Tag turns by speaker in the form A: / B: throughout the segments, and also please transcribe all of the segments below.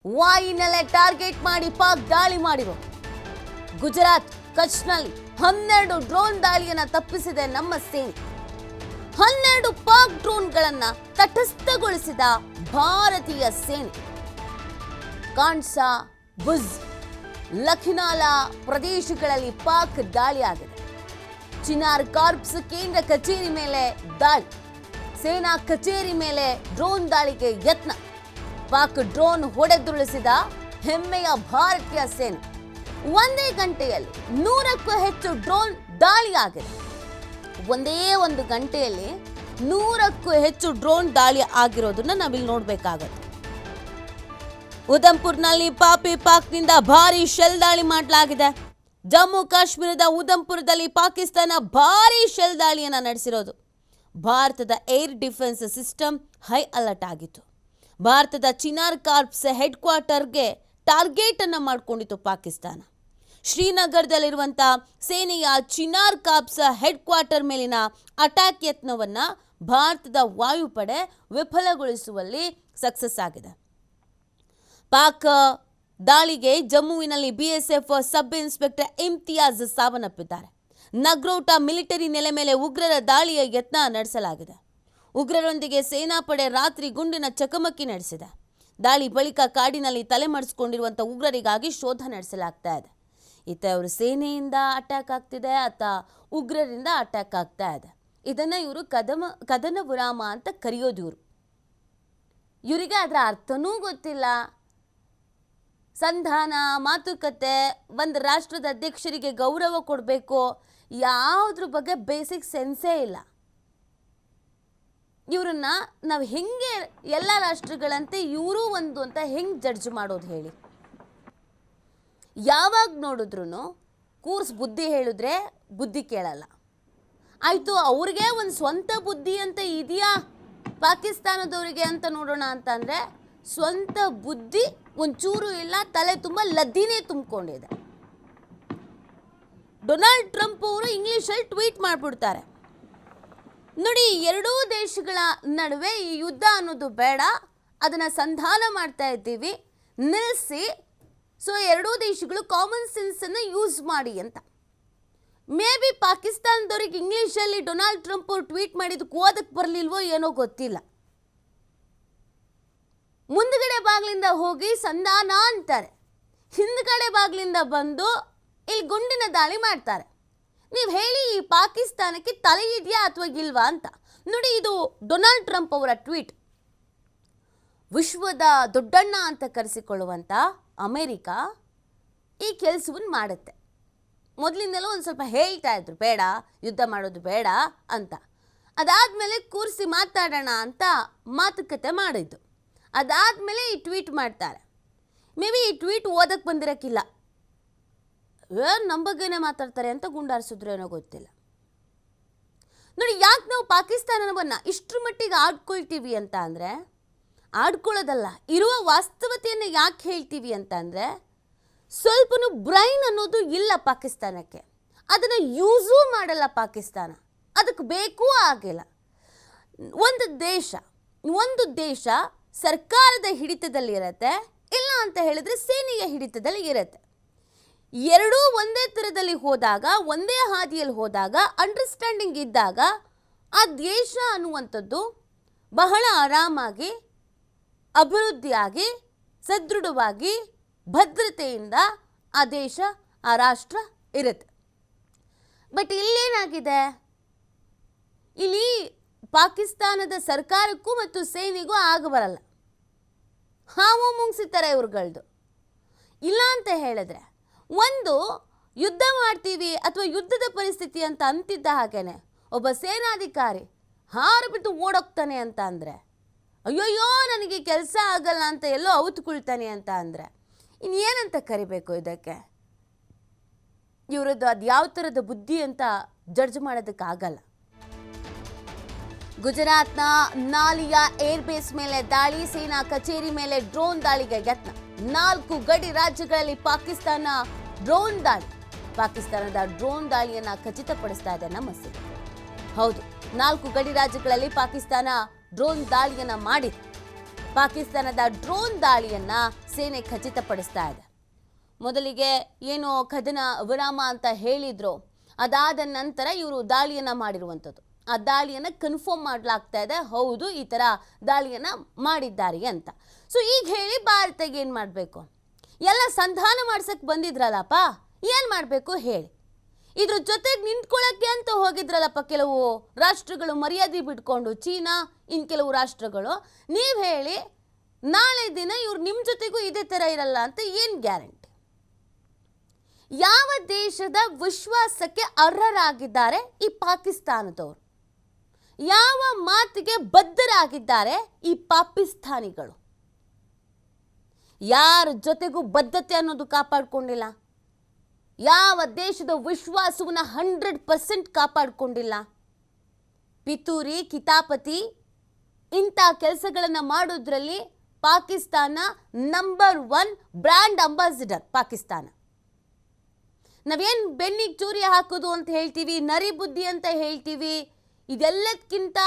A: ವಾಯುನೆಲೆ target ಮಾಡಿ ಪಾಕ್ ದಾಳಿ ಮಾಡಿರೋ ಗುಜರಾತ್ ಕಚ್ನಲ್ಲಿ 12 ಡ್ರೋನ್ ದಾಳಿಯನ್ನ ತಪ್ಪಿಸಿದೆ ನಮ್ಮ ಸೇನೆ. 12 ಪಾಕ್ ಡ್ರೋನ್ಗಳನ್ನ ತಟಸ್ಥಗೊಳಿಸಿದ ಭಾರತೀಯ ಸೇನೆ. ಕಾನ್ಸಾ, ಬುಜ್, ಲಖಿನಾಲಾ ಪ್ರದೇಶಗಳಲ್ಲಿ ಪಾಕ್ ದಾಳಿಯಾಗಿದೆ. ಚಿನಾರ್ ಕಾರ್ಪ್ಸ್ ಕೇಂದ್ರ ಕಚೇರಿ ಮೇಲೆ ದಾಳಿ, ಸೇನಾ ಕಚೇರಿ ಮೇಲೆ ಡ್ರೋನ್ ದಾಳಿಗೆ ಯತ್ನ. ಪಾಕ್ ಡ್ರೋನ್ ಹೊಡೆದುರುಳಿಸಿದ ಹೆಮ್ಮೆಯ ಭಾರತೀಯ ಸೇನೆ. ಒಂದೇ ಗಂಟೆಯಲ್ಲಿ 100ಕ್ಕೂ ಹೆಚ್ಚು ಡ್ರೋನ್ ದಾಳಿಯಾಗಿದೆ. ಒಂದೇ ಒಂದು ಗಂಟೆಯಲ್ಲಿ 100ಕ್ಕೂ ಹೆಚ್ಚು ಡ್ರೋನ್ ದಾಳಿ ಆಗಿರೋದನ್ನ ನಾವಿಲ್ಲಿ ನೋಡ್ಬೇಕಾಗತ್ತೆ. ಉಧಂಪುರ್ನಲ್ಲಿ ಪಾಕ್ನಿಂದ ಭಾರಿ ಶೆಲ್ ದಾಳಿ ಮಾಡಲಾಗಿದೆ. ಜಮ್ಮು ಕಾಶ್ಮೀರದ ಉಧಂಪುರದಲ್ಲಿ ಪಾಕಿಸ್ತಾನ ಭಾರಿ ಶೆಲ್ ದಾಳಿಯನ್ನ ನಡೆಸಿರೋದು. ಭಾರತದ air defence system high alert ಆಗಿತ್ತು. ಭಾರತದ ಚಿನಾರ್ ಕಾರ್ಪ್ಸ್ ಹೆಡ್ ಕ್ವಾರ್ಟರ್ಗೆ ಟಾರ್ಗೆಟ್ ಅನ್ನ ಮಾಡಿಕೊಂಡಿತ್ತು ಪಾಕಿಸ್ತಾನ. ಶ್ರೀನಗರದಲ್ಲಿರುವಂಥ ಸೇನೆಯ ಚಿನಾರ್ ಕಾರ್ಪ್ಸ್ ಹೆಡ್ ಕ್ವಾರ್ಟರ್ ಮೇಲಿನ ಅಟ್ಯಾಕ್ ಯತ್ನವನ್ನ ಭಾರತದ ವಾಯುಪಡೆ ವಿಫಲಗೊಳಿಸುವಲ್ಲಿ ಸಕ್ಸಸ್ ಆಗಿದೆ. ಪಾಕ್ ದಾಳಿಗೆ ಜಮ್ಮುವಿನಲ್ಲಿ ಬಿಎಸ್ಎಫ್ ಸಬ್ ಇನ್ಸ್ಪೆಕ್ಟರ್ ಇಮ್ತಿಯಾಜ್ ಸಾವನ್ನಪ್ಪಿದ್ದಾರೆ. ನಗ್ರೋಟಾ ಮಿಲಿಟರಿ ನೆಲೆ ಮೇಲೆ ಉಗ್ರರ ದಾಳಿಯ ಯತ್ನ ನಡೆಸಲಾಗಿದೆ. ಉಗ್ರರೊಂದಿಗೆ ಸೇನಾಪಡೆ ರಾತ್ರಿ ಗುಂಡಿನ ಚಕಮಕಿ ನಡೆಸಿದೆ. ದಾಳಿ ಬಳಿಕ ಕಾಡಿನಲ್ಲಿ ತಲೆಮರೆಸಿಕೊಂಡಿರುವಂಥ ಉಗ್ರರಿಗಾಗಿ ಶೋಧ ನಡೆಸಲಾಗ್ತಾ ಇದೆ. ಇತ್ತ ಇವರು ಸೇನೆಯಿಂದ ಅಟ್ಯಾಕ್ ಆಗ್ತಿದೆ, ಅತ್ತ ಉಗ್ರರಿಂದ ಅಟ್ಯಾಕ್ ಆಗ್ತಾ ಇದೆ. ಇದನ್ನ ಇವರು ಕದನ ವಿರಾಮ ಅಂತ ಕರೆಯೋದು. ಇವರಿಗೆ ಅದರ ಅರ್ಥನೂ ಗೊತ್ತಿಲ್ಲ. ಸಂಧಾನ, ಮಾತುಕತೆ, ಒಂದು ರಾಷ್ಟ್ರದ ಅಧ್ಯಕ್ಷರಿಗೆ ಗೌರವ ಕೊಡಬೇಕು, ಯಾವುದ್ರ ಬಗ್ಗೆ ಬೇಸಿಕ್ ಸೆನ್ಸೇ ಇಲ್ಲ. ಇವರನ್ನ ನಾವು ಹೆಂಗೆ ಎಲ್ಲ ರಾಷ್ಟ್ರಗಳಂತೆ ಇವರು ಒಂದು ಅಂತ ಹೆಂಗೆ ಜಡ್ಜ್ ಮಾಡೋದು ಹೇಳಿ? ಯಾವಾಗ ನೋಡಿದ್ರು ಕೂರ್ಸ್ ಬುದ್ಧಿ ಹೇಳಿದ್ರೆ ಬುದ್ಧಿ ಕೇಳಲ್ಲ. ಆಯಿತು, ಅವ್ರಿಗೆ ಒಂದು ಸ್ವಂತ ಬುದ್ಧಿ ಅಂತ ಇದೆಯಾ ಪಾಕಿಸ್ತಾನದವರಿಗೆ ಅಂತ ನೋಡೋಣ ಅಂತಂದರೆ ಸ್ವಂತ ಬುದ್ಧಿ ಒಂಚೂರು ಇಲ್ಲ, ತಲೆ ತುಂಬ ಲದ್ದಿನೇ ತುಂಬಿಕೊಂಡಿದೆ. ಡೊನಾಲ್ಡ್ ಟ್ರಂಪ್ ಅವರು ಇಂಗ್ಲೀಷಲ್ಲಿ ಟ್ವೀಟ್ ಮಾಡಿಬಿಡ್ತಾರೆ, ನೋಡಿ ಎರಡೂ ದೇಶಗಳ ನಡುವೆ ಈ ಯುದ್ಧ ಅನ್ನೋದು ಬೇಡ, ಅದನ್ನು ಸಂಧಾನ ಮಾಡ್ತಾ ಇದ್ದೀವಿ, ನಿಲ್ಲಿಸಿ. ಸೊ ಎರಡೂ ದೇಶಗಳು ಕಾಮನ್ ಸೆನ್ಸನ್ನು ಯೂಸ್ ಮಾಡಿ ಅಂತ. ಮೇ ಬಿ ಪಾಕಿಸ್ತಾನದವ್ರಿಗೆ ಇಂಗ್ಲೀಷಲ್ಲಿ ಡೊನಾಲ್ಡ್ ಟ್ರಂಪ್ ಅವರು ಟ್ವೀಟ್ ಮಾಡಿದ್ದಕ್ಕೆ ಓದಕ್ಕೆ ಬರಲಿಲ್ವೋ ಏನೋ ಗೊತ್ತಿಲ್ಲ. ಮುಂದ್ಗಡೆ ಬಾಗಿಲಿಂದ ಹೋಗಿ ಸಂಧಾನ ಅಂತಾರೆ, ಹಿಂದ್ಗಡೆ ಬಾಗಿಲಿಂದ ಬಂದು ಇಲ್ಲಿ ಗುಂಡಿನ ದಾಳಿ ಮಾಡ್ತಾರೆ. ನೀವು ಹೇಳಿ, ಈ ಪಾಕಿಸ್ತಾನಕ್ಕೆ ತಲೆ ಇದೆಯಾ ಅಥವಾ ಇಲ್ವಾ ಅಂತ ನೋಡಿ. ಇದು ಡೊನಾಲ್ಡ್ ಟ್ರಂಪ್ ಅವರ ಟ್ವೀಟ್. ವಿಶ್ವದ ದೊಡ್ಡಣ್ಣ ಅಂತ ಕರೆಸಿಕೊಳ್ಳುವಂಥ ಅಮೇರಿಕಾ ಈ ಕೆಲಸವನ್ನು ಮಾಡುತ್ತೆ. ಮೊದಲಿಂದಲೂ ಒಂದು ಸ್ವಲ್ಪ ಹೇಳ್ತಾ ಇದ್ರು, ಬೇಡ ಯುದ್ಧ ಮಾಡೋದು ಬೇಡ ಅಂತ. ಅದಾದಮೇಲೆ ಕೂರಿಸಿ ಮಾತಾಡೋಣ ಅಂತ ಮಾತುಕತೆ ಮಾಡಿದ್ದು. ಅದಾದಮೇಲೆ ಈ ಟ್ವೀಟ್ ಮಾಡ್ತಾರೆ. ಮೇ ಬಿ ಈ ಟ್ವೀಟ್ ಓದಕ್ಕೆ ಬಂದಿರೋಕ್ಕಿಲ್ಲ, ನಮ್ಮ ಬಗ್ಗೆನೇ ಮಾತಾಡ್ತಾರೆ ಅಂತ ಗುಂಡಾರಿಸಿದ್ರು ಏನೋ ಗೊತ್ತಿಲ್ಲ. ನೋಡಿ, ಯಾಕೆ ನಾವು ಪಾಕಿಸ್ತಾನವನ್ನು ಇಷ್ಟರ ಮಟ್ಟಿಗೆ ಆಡ್ಕೊಳ್ತೀವಿ ಅಂತ ಅಂದರೆ, ಆಡ್ಕೊಳ್ಳೋದಲ್ಲ, ಇರುವ ವಾಸ್ತವತೆಯನ್ನು ಯಾಕೆ ಹೇಳ್ತೀವಿ ಅಂತ ಅಂದರೆ, ಸ್ವಲ್ಪನೂ ಬ್ರೈನ್ ಅನ್ನೋದು ಇಲ್ಲ ಪಾಕಿಸ್ತಾನಕ್ಕೆ. ಅದನ್ನು ಯೂಸೂ ಮಾಡಲ್ಲ ಪಾಕಿಸ್ತಾನ, ಅದಕ್ಕೆ ಬೇಕೂ ಆಗಿಲ್ಲ. ಒಂದು ದೇಶ ಸರ್ಕಾರದ ಹಿಡಿತದಲ್ಲಿ ಇರುತ್ತೆ, ಇಲ್ಲ ಅಂತ ಹೇಳಿದ್ರೆ ಸೇನೆಯ ಹಿಡಿತದಲ್ಲಿ ಇರುತ್ತೆ. ಎರಡೂ ಒಂದೇ ಥರದಲ್ಲಿ ಹೋದಾಗ, ಒಂದೇ ಹಾದಿಯಲ್ಲಿ ಹೋದಾಗ, ಅಂಡರ್ಸ್ಟ್ಯಾಂಡಿಂಗ್ ಇದ್ದಾಗ ಆ ದೇಶ ಅನ್ನುವಂಥದ್ದು ಬಹಳ ಆರಾಮಾಗಿ, ಅಭಿವೃದ್ಧಿಯಾಗಿ, ಸದೃಢವಾಗಿ, ಭದ್ರತೆಯಿಂದ ಆ ದೇಶ, ಆ ರಾಷ್ಟ್ರ ಇರುತ್ತೆ. ಬಟ್ ಇಲ್ಲೇನಾಗಿದೆ, ಇಲ್ಲಿ ಪಾಕಿಸ್ತಾನದ ಸರ್ಕಾರಕ್ಕೂ ಮತ್ತು ಸೇನೆಗೂ ಆಗಬರಲ್ಲ. ಹಾವು ಮುಂಗ್ಸಿತಾರೆ ಇವ್ರುಗಳದ್ದು. ಇಲ್ಲ ಅಂತ ಹೇಳಿದ್ರೆ, ಒಂದು ಯುದ್ಧ ಮಾಡ್ತೀವಿ ಅಥವಾ ಯುದ್ಧದ ಪರಿಸ್ಥಿತಿ ಅಂತ ಅಂತಿದ್ದ ಹಾಗೇನೆ ಒಬ್ಬ ಸೇನಾಧಿಕಾರಿ ಹಾರಿಬಿಟ್ಟು ಓಡೋಗ್ತಾನೆ ಅಂತ ಅಂದರೆ, ಅಯ್ಯೋಯ್ಯೋ ನನಗೆ ಕೆಲಸ ಆಗಲ್ಲ ಅಂತ ಎಲ್ಲೋ ಅವತ್ಕೊಳ್ತಾನೆ ಅಂತ ಅಂದರೆ ಇನ್ನೇನಂತ ಕರಿಬೇಕು ಇದಕ್ಕೆ? ಇವರದ್ದು ಅದು ಯಾವ ಥರದ ಬುದ್ಧಿ ಅಂತ ಜಡ್ಜ್ ಮಾಡೋದಕ್ಕಾಗಲ್ಲ. ಗುಜರಾತ್ನ ನಾಲಿಯಾ ಏರ್ಬೇಸ್ ಮೇಲೆ ದಾಳಿ, ಸೇನಾ ಕಚೇರಿ ಮೇಲೆ ಡ್ರೋನ್ ದಾಳಿಗೆ ಯತ್ನ. 4 ಗಡಿ ರಾಜ್ಯಗಳಲ್ಲಿ ಪಾಕಿಸ್ತಾನ ಡ್ರೋನ್ ದಾಳಿ. ಪಾಕಿಸ್ತಾನದ ಡ್ರೋನ್ ದಾಳಿಯನ್ನು ಖಚಿತಪಡಿಸ್ತಾ ಇದೆ ನಮ್ಮ ಸೇನೆ. ಹೌದು, 4 ಗಡಿ ರಾಜ್ಯಗಳಲ್ಲಿ ಪಾಕಿಸ್ತಾನ ಡ್ರೋನ್ ದಾಳಿಯನ್ನು ಮಾಡಿದೆ. ಪಾಕಿಸ್ತಾನದ ಡ್ರೋನ್ ದಾಳಿಯನ್ನ ಸೇನೆ ಖಚಿತಪಡಿಸ್ತಾ ಇದೆ. ಮೊದಲಿಗೆ ಏನು ಕದನ ವಿರಾಮ ಅಂತ ಹೇಳಿದ್ರು, ಅದಾದ ನಂತರ ಇವರು ದಾಳಿಯನ್ನ ಮಾಡಿರುವಂಥದ್ದು. ಆ ದಾಳಿಯನ್ನ ಕನ್ಫರ್ಮ್ ಮಾಡಲಾಗ್ತಾ ಇದೆ, ಹೌದು ಈ ಥರ ದಾಳಿಯನ್ನ ಮಾಡಿದ್ದಾರೆ ಅಂತ. ಸೊ ಈಗ ಹೇಳಿ ಭಾರತಕ್ಕೆ ಏನು ಮಾಡಬೇಕು? ಎಲ್ಲ ಸಂಧಾನ ಮಾಡ್ಸಕ್ಕೆ ಬಂದಿದ್ರಲ್ಲಪ್ಪ, ಏನು ಮಾಡಬೇಕು ಹೇಳಿ. ಇದ್ರ ಜೊತೆಗೆ ನಿಂತ್ಕೊಳ್ಳೋಕ್ಕೆ ಅಂತ ಹೋಗಿದ್ರಲ್ಲಪ್ಪ ಕೆಲವು ರಾಷ್ಟ್ರಗಳು ಮರ್ಯಾದೆ ಬಿಟ್ಕೊಂಡು, ಚೀನಾ ಇನ್ನು ಕೆಲವು ರಾಷ್ಟ್ರಗಳು. ನೀವು ಹೇಳಿ, ನಾಳೆ ದಿನ ಇವ್ರು ನಿಮ್ಮ ಜೊತೆಗೂ ಇದೇ ಥರ ಇರಲ್ಲ ಅಂತ ಏನು ಗ್ಯಾರಂಟಿ? ಯಾವ ದೇಶದ ವಿಶ್ವಾಸಕ್ಕೆ ಅರ್ಹರಾಗಿದ್ದಾರೆ ಈ ಪಾಕಿಸ್ತಾನದವರು? ಯಾವ ಮಾತಿಗೆ ಬದ್ಧರಾಗಿದ್ದಾರೆ ಈ ಪಾಕಿಸ್ತಾನಿಗಳು? ಯಾರ ಜೊತೆಗೂ ಬದ್ಧತೆ ಅನ್ನೋದು ಕಾಪಾಡಿಕೊಂಡಿಲ್ಲ. ಯಾವ ದೇಶದ ವಿಶ್ವಾಸವನ್ನ 100% ಕಾಪಾಡಿಕೊಂಡಿಲ್ಲ. ಪಿತೂರಿ, ಕಿತಾಪತಿ ಇಂಥ ಕೆಲಸಗಳನ್ನು ಮಾಡೋದ್ರಲ್ಲಿ Pakistan number 1 brand ambassador. Pakistan ನಾವೇನು ಬೆನ್ನಿಗೆ ಚೂರಿ ಹಾಕೋದು ಅಂತ ಹೇಳ್ತೀವಿ, ನರಿ ಬುದ್ಧಿ ಅಂತ ಹೇಳ್ತೀವಿ, ಇದೆಲ್ಲದಕ್ಕಿಂತ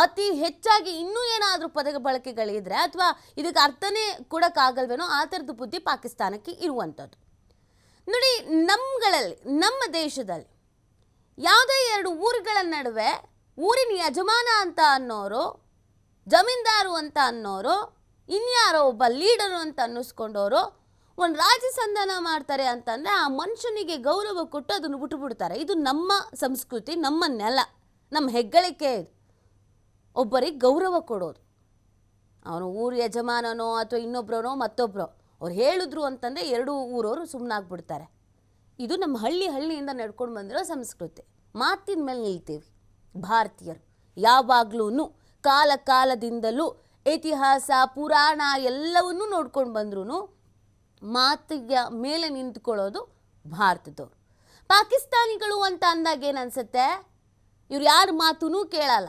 A: ಅತಿ ಹೆಚ್ಚಾಗಿ ಇನ್ನೂ ಏನಾದರೂ ಪದ ಬಳಕೆಗಳಿದ್ರೆ ಅಥವಾ ಇದಕ್ಕೆ ಅರ್ಥನೇ ಕೊಡೋಕ್ಕಾಗಲ್ವೇನೋ ಆ ಥರದ ಬುದ್ಧಿ ಪಾಕಿಸ್ತಾನಕ್ಕೆ ಇರುವಂಥದ್ದು. ನೋಡಿ, ನಮ್ಮ ದೇಶದಲ್ಲಿ ಯಾವುದೇ ಎರಡು ಊರುಗಳ ನಡುವೆ ಊರಿನ ಯಜಮಾನ ಅಂತ ಅನ್ನೋರು, ಜಮೀನ್ದಾರು ಅಂತ ಅನ್ನೋರು, ಇನ್ಯಾರೋ ಒಬ್ಬ ಲೀಡರು ಅಂತ ಅನ್ನಿಸ್ಕೊಂಡವರು ಒಂದು ರಾಜ್ಯ ಸಂಧಾನ ಮಾಡ್ತಾರೆ ಅಂತಂದರೆ ಆ ಮನುಷ್ಯನಿಗೆ ಗೌರವ ಕೊಟ್ಟು ಅದನ್ನು ಬಿಟ್ಟುಬಿಡ್ತಾರೆ. ಇದು ನಮ್ಮ ಸಂಸ್ಕೃತಿ, ನಮ್ಮ ನೆಲ, ನಮ್ಮ ಹೆಗ್ಗಳಿಕೆ. ಇದು ಒಬ್ಬರಿಗೆ ಗೌರವ ಕೊಡೋದು. ಅವನು ಊರು ಯಜಮಾನನೋ ಅಥವಾ ಇನ್ನೊಬ್ಬರನೋ ಮತ್ತೊಬ್ಬರೋ ಅವ್ರು ಹೇಳಿದ್ರು ಅಂತಂದರೆ ಎರಡೂ ಊರವರು ಸುಮ್ಮನಾಗ್ಬಿಡ್ತಾರೆ. ಇದು ನಮ್ಮ ಹಳ್ಳಿಯಿಂದ ನಡ್ಕೊಂಡು ಬಂದಿರೋ ಸಂಸ್ಕೃತಿ. ಮಾತಿನ ಮೇಲೆ ನಿಲ್ತೀವಿ ಭಾರತೀಯರು. ಯಾವಾಗಲೂ ಕಾಲದಿಂದಲೂ ಇತಿಹಾಸ, ಪುರಾಣ ಎಲ್ಲವನ್ನೂ ನೋಡ್ಕೊಂಡು ಬಂದ್ರೂ ಮಾತಿಗೆ ಮೇಲೆ ನಿಂತ್ಕೊಳ್ಳೋದು ಭಾರತದವರು. ಪಾಕಿಸ್ತಾನಿಗಳು ಅಂತ ಅಂದಾಗ ಏನು ಅನಿಸುತ್ತೆ? ಇವ್ರು ಯಾರ ಮಾತೂ ಕೇಳಲ್ಲ.